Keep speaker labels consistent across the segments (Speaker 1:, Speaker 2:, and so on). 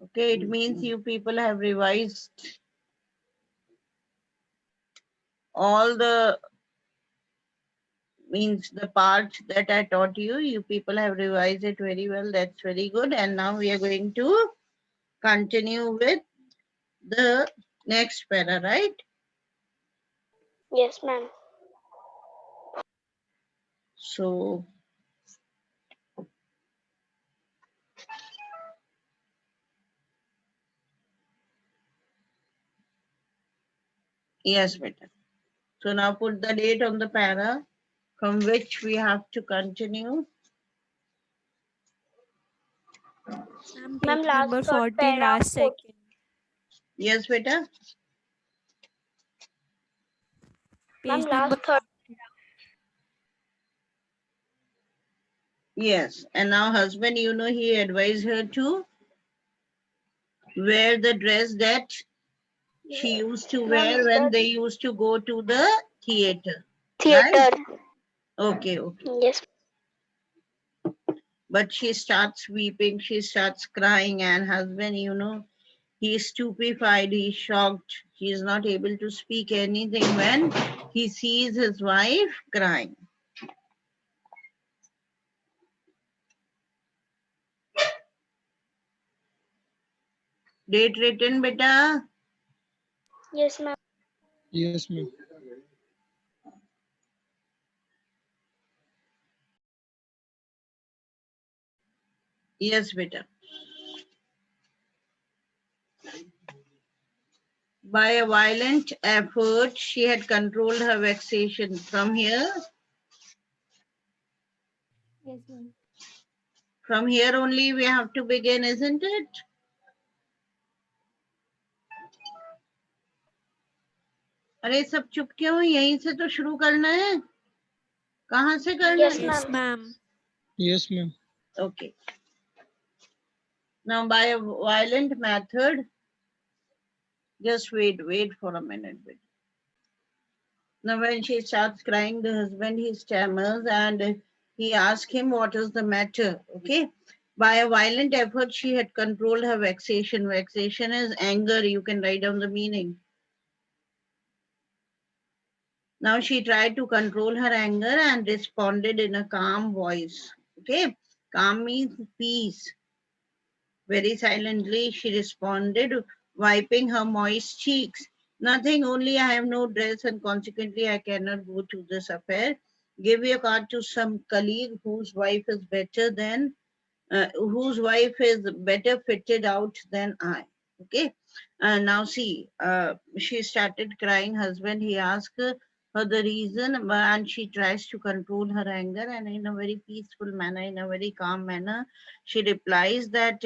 Speaker 1: Okay, it means you people have revised all the means the part that I taught you. You people have revised it very well. That's very good. And now we are going to continue with the next para, right?
Speaker 2: Yes, ma'am.
Speaker 1: So, yes, better. So now put the date on the para from which we have to continue.
Speaker 3: Ma'am,
Speaker 2: Ma'am,
Speaker 3: page
Speaker 2: last
Speaker 3: number
Speaker 2: third
Speaker 3: 40,
Speaker 2: para,
Speaker 3: last
Speaker 2: fourth.
Speaker 3: second.
Speaker 1: Yes, beta.
Speaker 2: Ma'am,
Speaker 3: Page number.
Speaker 2: last third.
Speaker 1: Yes. And now husband, you know, he advised her to wear the dress that she used to
Speaker 2: Ma'am,
Speaker 1: wear when
Speaker 2: the
Speaker 1: they used to go to the theater, right?
Speaker 2: theater.
Speaker 1: Okay, okay.
Speaker 2: Yes.
Speaker 1: But she starts weeping, she starts crying, and husband, you know, he's stupefied, he's shocked, he's not able to speak anything when he sees his wife crying. Date written, beta?
Speaker 2: Yes, ma'am.
Speaker 4: Yes, ma'am.
Speaker 1: Yes, beta. By a violent effort, she had controlled her vexation. From here,
Speaker 3: Yes, ma'am.
Speaker 1: from here only we have to begin, isn't it? अरे सब चुप क्यों हो? यहीं से तो शुरू करना है. कहाँ से करना
Speaker 2: Yes,
Speaker 1: है?
Speaker 3: Yes,
Speaker 2: ma'am.
Speaker 3: ma'am.
Speaker 4: Yes, ma'am.
Speaker 1: Okay. Now by a violent method, just wait for a minute. Wait. Now when she starts crying, the husband, he stammers and he asks him what is the matter. Okay. By a violent effort, she had controlled her vexation. Vexation is anger. You can write down the meaning. Now she tried to control her anger and responded in a calm voice. Okay. Calm means peace. Very silently she responded, wiping her moist cheeks. Nothing, only I have no dress and consequently I cannot go to this affair. Give your card to some colleague whose wife is better fitted out than I. Okay. Now see, she started crying. Husband, he asked her the reason, and she tries to control her anger, and in a very peaceful manner, in a very calm manner, she replies that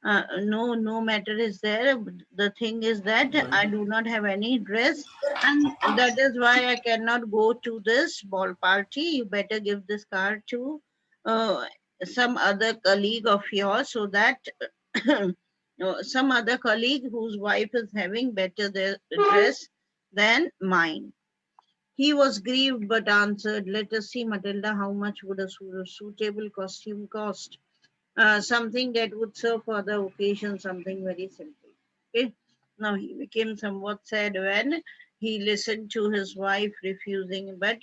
Speaker 1: no matter is there. The thing is that I do not have any dress, and that is why I cannot go to this ball party. You better give this card to uh, some other colleague of yours so that some other colleague whose wife is having better dress than mine. He was grieved but answered, let us see, Matilda, how much would a suitable costume cost? Something that would serve for the occasion, something very simple. Okay. Now he became somewhat sad when he listened to his wife refusing, but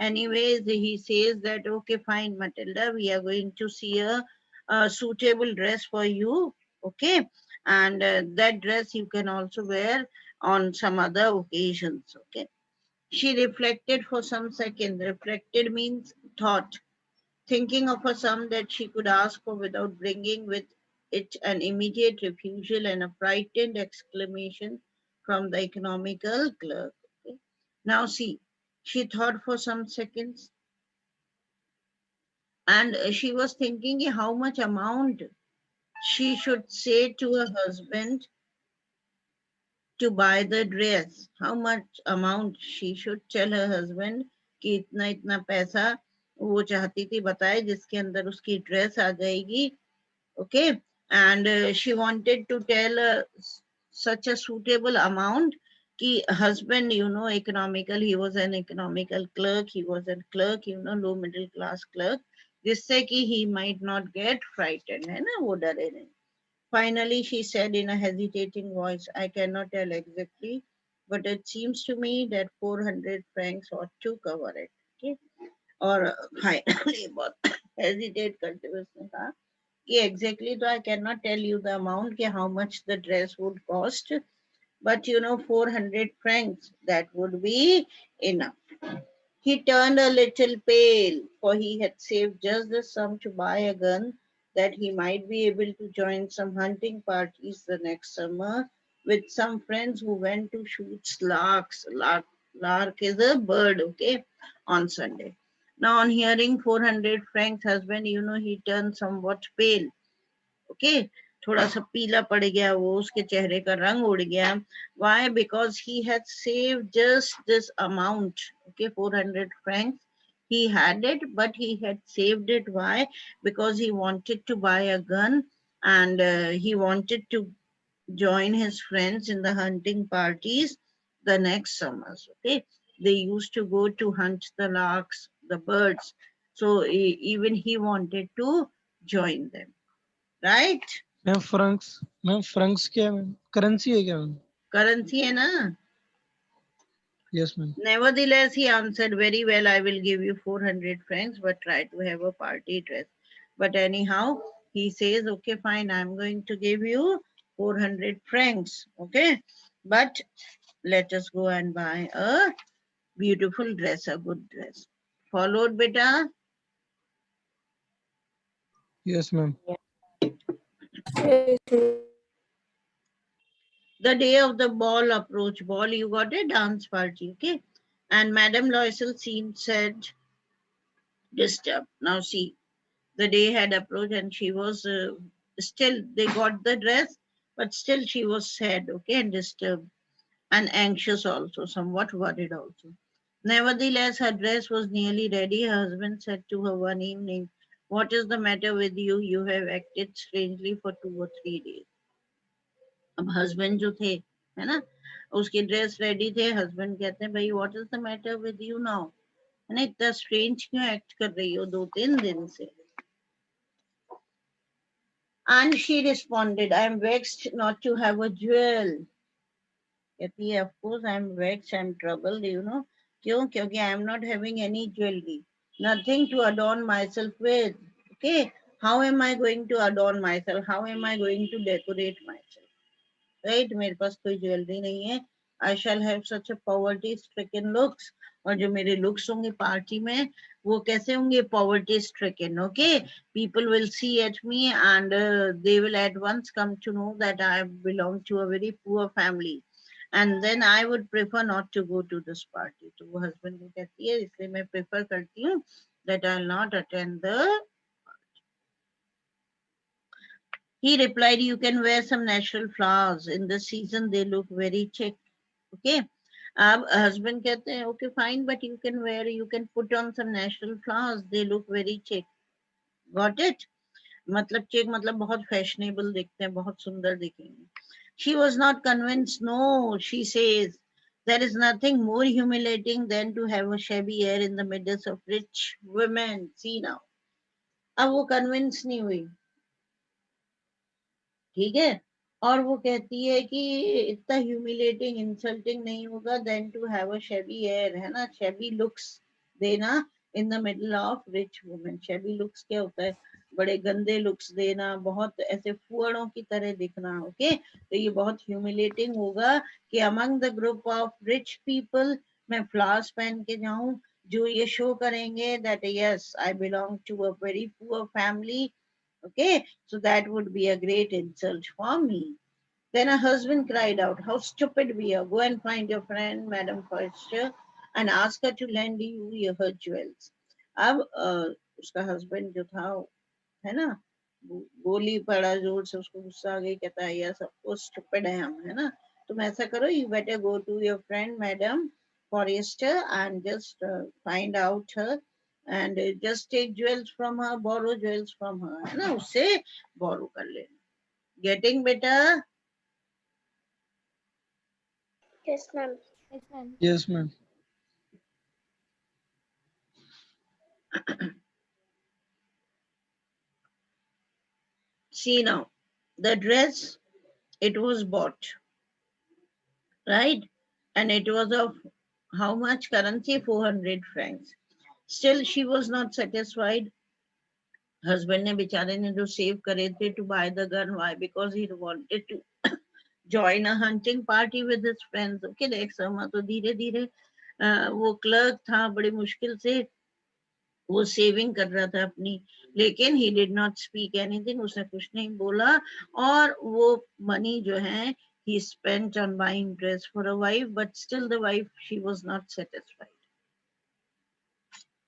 Speaker 1: anyways, he says that okay, fine, Matilda, we are going to see a suitable dress for you, okay, and that dress you can also wear on some other occasions, okay. She reflected for some seconds. Reflected means thought, thinking of a sum that she could ask for without bringing with it an immediate refusal and a frightened exclamation from the economical clerk. Okay. Now, see, she thought for some seconds and she was thinking how much amount she should say to her husband to buy the dress. How much amount she should tell her husband कि इतना इतना पैसा वो चाहती थी बताए जिसके अंदर उसकी ड्रेस आ जाएगी. Okay. And she wanted to tell such a suitable amount ki husband, you know, economical, he was an economical clerk, he was a clerk, you know, low middle class clerk, जिससे कि he might not get frightened, है ना, वो डरे नहीं. Finally, she said in a hesitating voice, I cannot tell exactly, but it seems to me that 400 francs ought to cover it. Okay? और finally बहुत hesitate करते हुए उसने कहा कि exactly तो I cannot tell you the amount कि how much the dress would cost, but 400 francs, that would be enough. He turned a little pale, for he had saved just the sum to buy a gun that he might be able to join some hunting parties the next summer with some friends who went to shoot larks. Lark is a bird, okay, on Sunday. Now, on hearing 400 francs husband, he turned somewhat pale. Okay, थोड़ा सा पीला पड़ गया, वो उसके चेहरे का रंग उड़ गया. Why? Because he had saved just this amount, okay, 400 francs. He had it, but he had saved it. Why? Because he wanted to buy a gun, and he wanted to join his friends in the hunting parties the next summers. Okay, they used to go to hunt the larks, the birds. So even he wanted to join them, right?
Speaker 4: Ma'am Fronx क्या है ma'am? Currency है क्या ma'am?
Speaker 1: Currency है ना.
Speaker 4: Yes ma'am.
Speaker 1: Nevertheless, he answered, very well, I will give you 400 francs, but try to have a party dress. But anyhow, he says, okay, fine, I'm going to give you 400 francs. Okay, but let us go and buy a beautiful dress, a good dress. Followed, beta.
Speaker 4: Yes ma'am.
Speaker 1: The day of the ball approached. Ball, you got a dance party, okay? And Madame Loisel said, disturbed. Now see, the day had approached and she was still, they got the dress, but still she was sad, okay, and disturbed and anxious also, somewhat worried also. Nevertheless, her dress was nearly ready. Her husband said to her one evening, what is the matter with you? You have acted strangely for 2 or 3 days. अब husband जो थे, है ना, उसकी dress ready थे. Husband कहते हैं, भाई what is the matter with you now, है ना, इतना स्ट्रेंज क्यों एक्ट कर रही हो 2-3 दिन से. And she responded, I am vexed not to have a jewel. कहती है, of course I am vexed, I am troubled. क्यों? क्योंकि I am not having any jewelry, nothing to adorn myself with. Okay, how am I going to adorn myself? How am I going to decorate myself? Right? मेरे पास कोई jewellery नहीं है. I shall have such a poverty stricken looks. और जो मेरे looks होंगे party में, वो कैसे होंगे? Poverty stricken. Okay, people will see at me and they will at once come to know that I belong to a very poor family, and then I would prefer not to go to this party. तो वो husband को कहती है, इसलिए मैं prefer करती हूँ that I'll not attend the. He replied, you can wear some natural flowers. In this season, they look very chic. Okay. अब husband कहते हैं, okay, fine, but you can put on some natural flowers. They look very chic. Got it? मतलब chic मतलब बहुत fashionable दिखते हैं, बहुत सुंदर दिखेंगे. She was not convinced. No, she says, there is nothing more humiliating than to have a shabby air in the midst of rich women. See now. अब वो convince नहीं हुई. ठीक है. और वो कहती है कि इतना ह्यूमिलेटिंग इंसल्टिंग नहीं होगा then to have a shabby air, है ना, शेबी लुक्स देना in the middle of rich women. Shabby looks क्या होता है? बड़े गंदे लुक्स देना, बहुत ऐसे फुअड़ों की तरह दिखना. ओके, तो ये बहुत ह्यूमिलेटिंग होगा कि among the group of rich people मैं फ्लावर्स पहन के जाऊं जो ये शो करेंगे that yes I belong to a very poor family. Okay, so that would be a great insult for me. Then her husband cried out, how stupid we are. Go and find your friend, Madame Forster, and ask her to lend you her jewels. अब उसका husband जो था, है ना, बोली पड़ा जोर से, उसको गुस्सा आ गई. कहता है, यस ऑफ कोर्स स्टूपिड है हम, है ना. तुम ऐसा करो, you better go to your friend Madame Forrester and just find out her and just take jewels from her, borrow jewels from her, है ना, उससे borrow कर लेना. Getting better?
Speaker 2: Yes, ma'am.
Speaker 3: Yes, ma'am.
Speaker 4: Yes ma'am.
Speaker 1: See now. The dress, it was bought, right? And it was of how much currency? 400 francs. Still, she was not satisfied. Husband ने बेचारे ने जो save करे थे to buy the gun. Why? Because he wanted to join a hunting party with his friends. Okay, next summer तो धीरे धीरे वो क्लर्क था, बड़ी मुश्किल से वो सेविंग कर रहा था अपनी, लेकिन he did not speak anything, उसने कुछ नहीं बोला, और वो मनी जो है he spent on buying dress for a wife, but still the wife, she was not satisfied.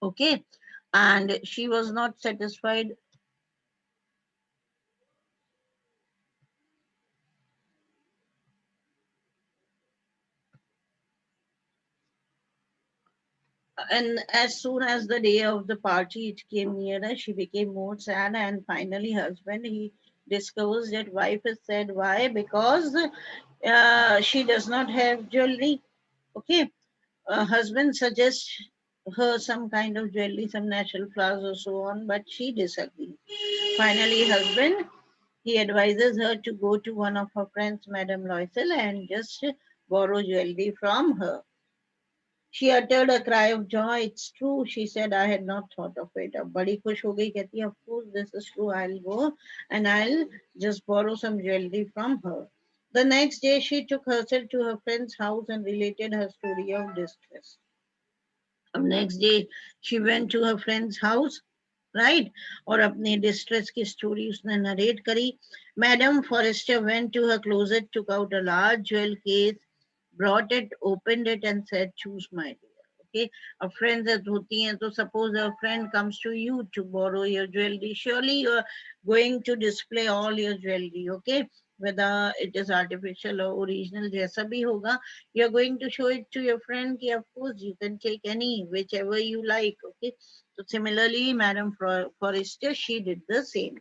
Speaker 1: Okay, and she was not satisfied. And as soon as the day of the party it came nearer, she became more sad, and finally husband, he discovers that wife is sad. Why? Because she does not have jewelry. Okay, husband suggests her some kind of jewelry, some natural flowers or so on, but she disagrees. Finally husband, he advises her to go to one of her friends, Madame Loisel, and just borrow jewelry from her. She uttered a cry of joy. It's true, she said. I had not thought of it. अब बड़ी खुश हो गई, कहती है, of course this is true. I'll go and I'll just borrow some jewelry from her. The next day she took herself to her friend's house and related her story of distress. Next day she went to her friend's house, right? और अपने distress की story उसने narrate करी. Madame Forrester went to her closet, took out a large jewel case, brought it, opened it, and said, "Choose, my dear." Okay, a friend that होती हैं, तो suppose a friend comes to you to borrow your jewelry. Surely you are going to display all your jewelry. Okay, whether it is artificial or original, जैसा भी होगा, you are going to show it to your friend. Ki, of course, you can take any, whichever you like. Okay, so similarly, Madame Forrester, she did the same.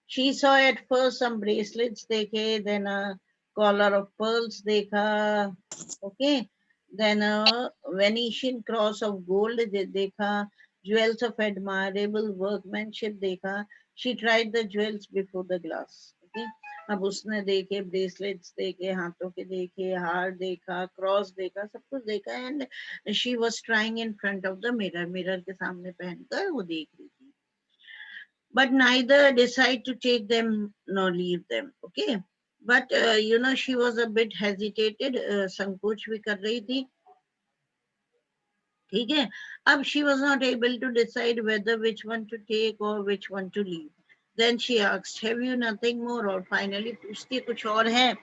Speaker 1: She saw at first some bracelets dekhe, then a collar of pearls dekha, okay, then a Venetian cross of gold dekha, jewels of admirable workmanship dekha. She tried the jewels before the glass. Okay, अब उसने देखे bracelets देखे, हाथों के देखे, हार देखा, cross देखा, सब कुछ देखा, and she was trying in front of the mirror, mirror के सामने पहनकर वो देख रही थी, but neither decide to take them nor leave them. Okay, but she was a bit hesitated, संकोच भी कर रही थी. ठीक है, अब she was not able to decide whether which one to take or which one to leave. Then she asked, have you nothing more? और finally पूछती कुछ और है.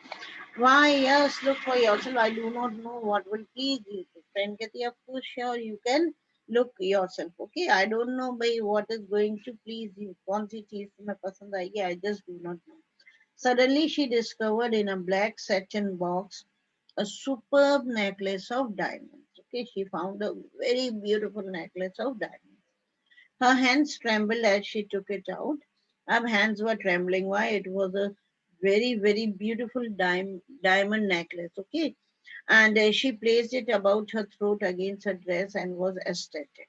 Speaker 1: Why, yes, look for yourself. I do not know what will please you. तो friend कहती है, of course, sure, you can look yourself. Okay, I don't know by what is going to please you. कौन सी चीज तुम्हें पसंद आएगी? I just do not know. Suddenly she discovered in a black satin box a superb necklace of diamonds. Okay, she found a very beautiful necklace of diamonds. Her hands trembled as she took it out. Her hands were trembling. Why? It was a very, very beautiful diamond necklace. Okay. And she placed it about her throat against her dress and was ecstatic.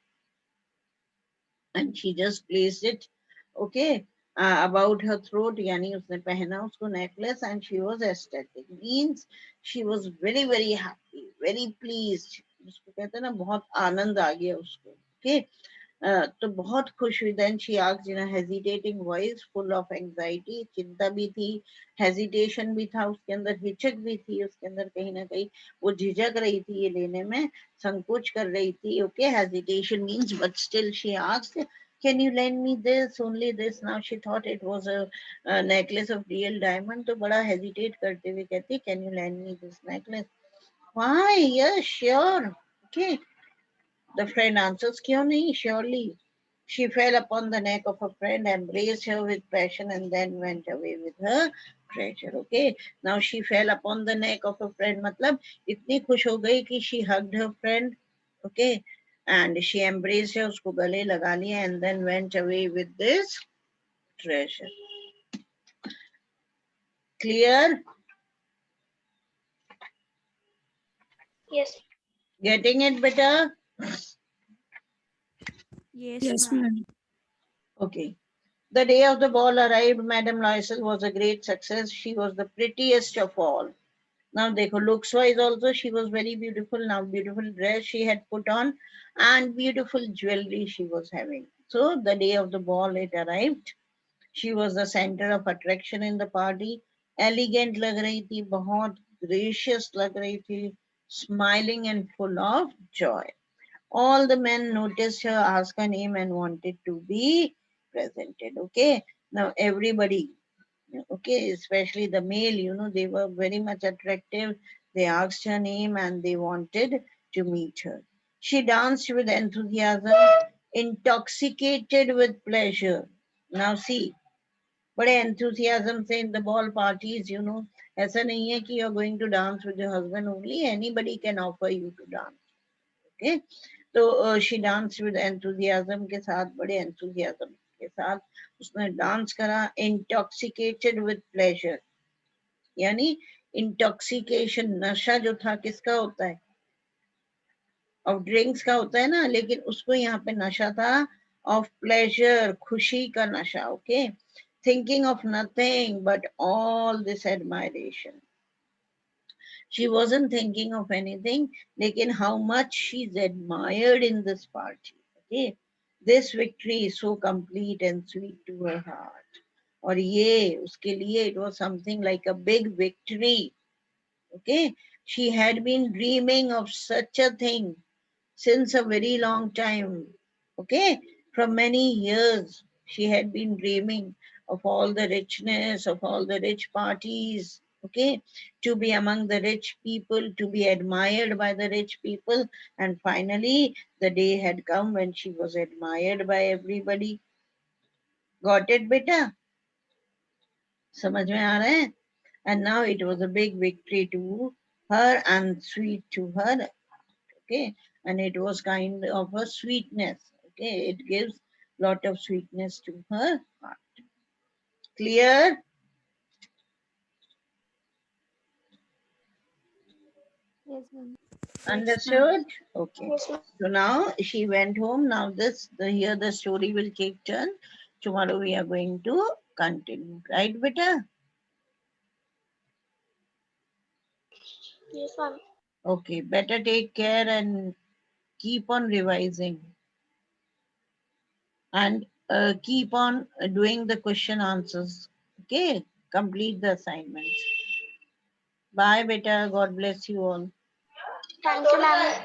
Speaker 1: And she just placed it, okay, about her throat. Yani usne pehna usko necklace and she was ecstatic. Means she was very, very happy, very pleased. उसको कहते हैं ना, बहुत आनंद आ गया उसको. Okay. तो बहुत खुश हुई. Then she asked in a hesitating voice, full of anxiety. चिंता भी थी, hesitation भी था उसके अंदर, हिचक भी थी उसके अंदर, कहीं ना कहीं वो झिझक रही थी ये लेने में, संकोच कर रही थी. Okay, hesitation means, but still she asked, can you lend me this, only this? Now she thought it was a necklace of real diamond, तो बड़ा hesitate करते हुए कहती, can you lend me this necklace? Why, yes, sure. Okay, the friend answers, क्यों नहीं, surely. She fell upon the neck of her friend, embraced her with passion, and then went away with her treasure. Okay. Now she fell upon the neck of her friend. मतलब इतनी खुश हो गई कि she hugged her friend. Okay. And she embraced her, उसको गले लगा लिया, and then went away with this treasure. Clear?
Speaker 2: Yes.
Speaker 1: Getting it better?
Speaker 3: Yes,
Speaker 5: Yes,
Speaker 3: ma'am.
Speaker 5: ma'am.
Speaker 1: Okay. The day of the ball arrived. Madame Loisel was a great success. She was the prettiest of all. Now dekho, looks wise also she was very beautiful. Now beautiful dress she had put on and beautiful jewelry she was having. So the day of the ball it arrived. She was the center of attraction in the party. Elegant lag rahi thi, bahut gracious lag rahi thi, smiling and full of joy. All the men noticed her, asked her name and wanted to be presented. Okay. Now everybody, okay, especially the male, they were very much attractive. They asked her name and they wanted to meet her. She danced with enthusiasm, intoxicated with pleasure. Now see, बड़े enthusiasm से in the ball parties, ऐसा नहीं है कि you're going to dance with your husband only. Anybody can offer you to dance. Okay. तो she danced with enthusiasm के साथ, बड़े enthusiasm के साथ उसने डांस करा. Intoxicated with pleasure, यानी intoxication, नशा जो था किसका होता है, of drinks का होता है ना, लेकिन उसको यहाँ पे नशा था of pleasure, खुशी का नशा. Okay. Thinking of nothing but all this admiration. She wasn't thinking of anything, lekin how much she's admired in this party. Okay. This victory is so complete and sweet to her heart. और ये उसके लिए it was something like a big victory. Okay. She had been dreaming of such a thing since a very long time. Okay. From many years, she had been dreaming of all the richness, of all the rich parties. Okay. To be among the rich people, to be admired by the rich people. And finally, the day had come when she was admired by everybody. Got it, beta? समझ में आ रहा है? And now it was a big victory to her and sweet to her. Okay. And it was kind of a sweetness. Okay. It gives lot of sweetness to her heart. Clear?
Speaker 3: Yes, ma'am.
Speaker 1: Understood? Okay.
Speaker 2: Yes, ma'am.
Speaker 1: So now she went home. Now here the story will take turn. Tomorrow we are going to continue. Right, beta?
Speaker 2: Yes, ma'am.
Speaker 1: Okay. Better take care and keep on revising. And keep on doing the question answers. Okay. Complete the assignments. Bye, beta. God bless you all.
Speaker 2: Thank you, ma'am.